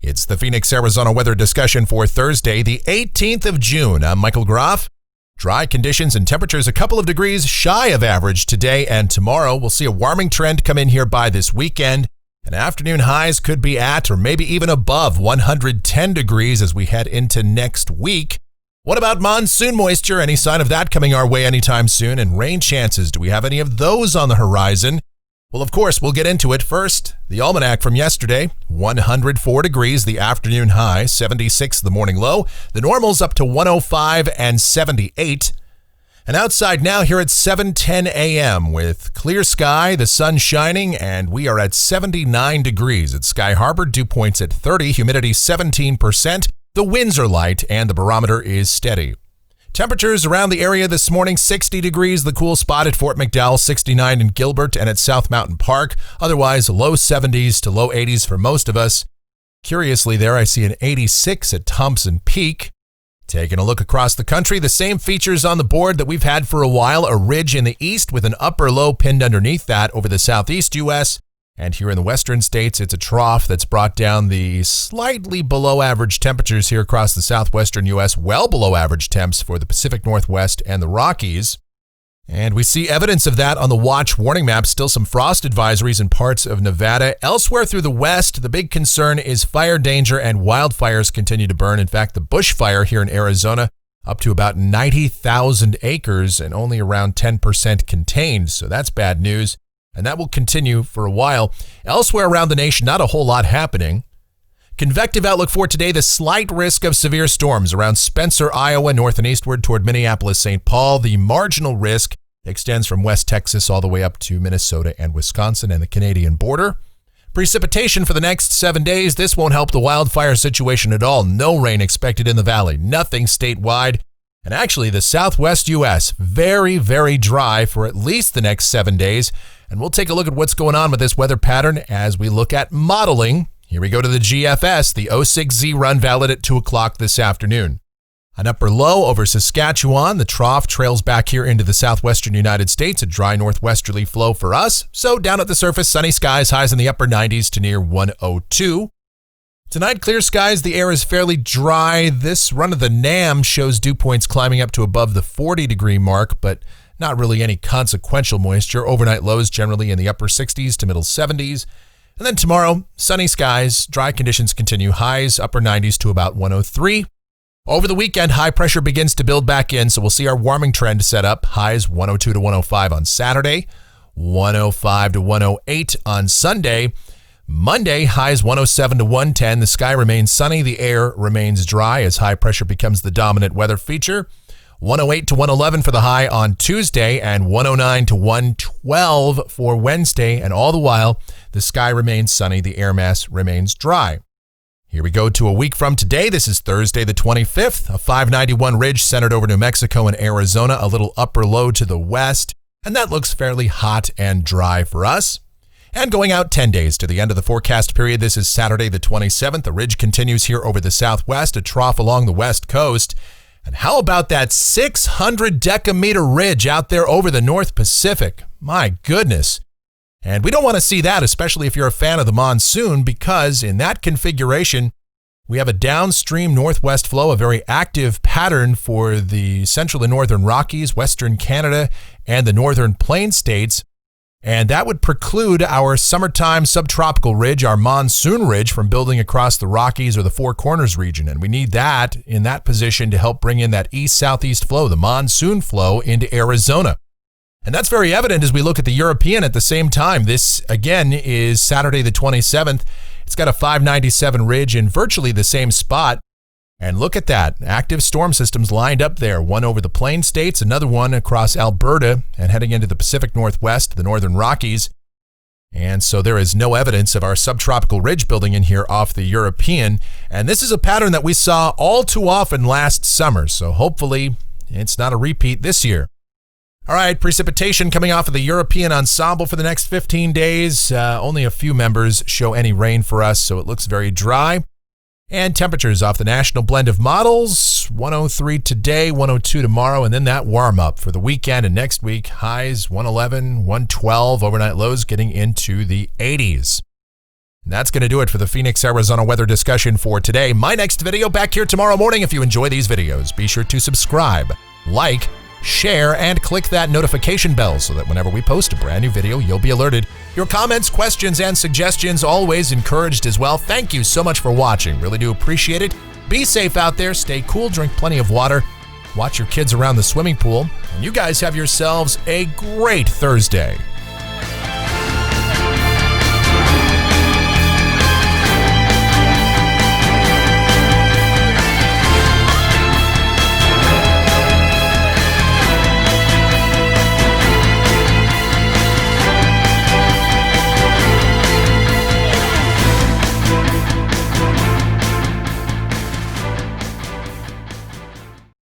It's the Phoenix, Arizona weather discussion for Thursday, the 18th of June. I'm Michael Groff. Dry conditions and temperatures a couple of degrees shy of average today and tomorrow. We'll see a warming trend come in here by this weekend. And afternoon highs could be at or maybe even above 110 degrees as we head into next week. What about monsoon moisture? Any sign of that coming our way anytime soon? And rain chances, do we have any of those on the horizon? Well, of course, we'll get into it. First, the almanac from yesterday, 104 degrees, the afternoon high, 76 the morning low. The normals up to 105 and 78. And outside now here at 7:10 a.m. with clear sky, the sun shining, and we are at 79 degrees at Sky Harbor. Dew points at 30, humidity 17%. The winds are light, and the barometer is steady. Temperatures around the area this morning, 60 degrees, the cool spot at Fort McDowell, 69 in Gilbert and at South Mountain Park. Otherwise, low 70s to low 80s for most of us. Curiously there, I see an 86 at Thompson Peak. Taking a look across the country, the same features on the board that we've had for a while. A ridge in the east with an upper low pinned underneath that over the southeast U.S., and here in the western states, it's a trough that's brought down the slightly below average temperatures here across the southwestern U.S., well below average temps for the Pacific Northwest and the Rockies. And we see evidence of that on the watch warning map. Still some frost advisories in parts of Nevada. Elsewhere through the west, the big concern is fire danger and wildfires continue to burn. In fact, the bushfire here in Arizona up to about 90,000 acres and only around 10% contained. So that's bad news. And that will continue for a while. Elsewhere around the nation, not a whole lot happening. Convective outlook for today, the slight risk of severe storms around Spencer, Iowa, north and eastward toward Minneapolis, St. Paul. The marginal risk extends from West Texas all the way up to Minnesota and Wisconsin and the Canadian border. Precipitation for the next 7 days. This won't help the wildfire situation at all. No rain expected in the valley. Nothing statewide. And actually, the southwest U.S., very, very dry for at least the next 7 days. And we'll take a look at what's going on with this weather pattern as we look at modeling. Here we go to the GFS, the 06Z run valid at 2 o'clock this afternoon. An upper low over Saskatchewan. The trough trails back here into the southwestern United States, a dry northwesterly flow for us. So down at the surface, sunny skies, highs in the upper 90s to near 102. Tonight, clear skies. The air is fairly dry. This run of the NAM shows dew points climbing up to above the 40-degree mark, but not really any consequential moisture. Overnight lows generally in the upper 60s to middle 70s. And then tomorrow, sunny skies, dry conditions continue. Highs upper 90s to about 103. Over the weekend, high pressure begins to build back in, so we'll see our warming trend set up. Highs 102 to 105 on Saturday, 105 to 108 on Sunday. Monday, highs 107 to 110. The sky remains sunny. The air remains dry as high pressure becomes the dominant weather feature. 108 to 111 for the high on Tuesday and 109 to 112 for Wednesday. And all the while, the sky remains sunny. The air mass remains dry. Here we go to a week from today. This is Thursday the 25th. A 591 ridge centered over New Mexico and Arizona. A little upper low to the west. And that looks fairly hot and dry for us. And going out 10 days to the end of the forecast period, this is Saturday the 27th. The ridge continues here over the southwest, a trough along the west coast. And how about that 600 decameter ridge out there over the North Pacific? My goodness. And we don't want to see that, especially if you're a fan of the monsoon, because in that configuration, we have a downstream northwest flow, a very active pattern for the central and northern Rockies, western Canada, and the northern plain states. And that would preclude our summertime subtropical ridge, our monsoon ridge, from building across the Rockies or the Four Corners region. And we need that in that position to help bring in that east-southeast flow, the monsoon flow into Arizona. And that's very evident as we look at the European at the same time. This, again, is Saturday the 27th. It's got a 597 ridge in virtually the same spot. And look at that. Active storm systems lined up there. One over the Plain States, another one across Alberta and heading into the Pacific Northwest, the Northern Rockies. And so there is no evidence of our subtropical ridge building in here off the European. And this is a pattern that we saw all too often last summer. So hopefully it's not a repeat this year. All right, precipitation coming off of the European ensemble for the next 15 days. Only a few members show any rain for us, so it looks very dry. And temperatures off the national blend of models, 103 today, 102 tomorrow, and then that warm up for the weekend and next week. Highs 111, 112, overnight lows getting into the 80s. And that's going to do it for the Phoenix, Arizona weather discussion for today. My next video back here tomorrow morning. If you enjoy these videos, be sure to subscribe, like, share, and click that notification bell so that whenever we post a brand new video, you'll be alerted. Your comments, questions, and suggestions always encouraged as well. Thank you so much for watching. Really do appreciate it. Be safe out there. Stay cool. Drink plenty of water. Watch your kids around the swimming pool. And you guys have yourselves a great Thursday.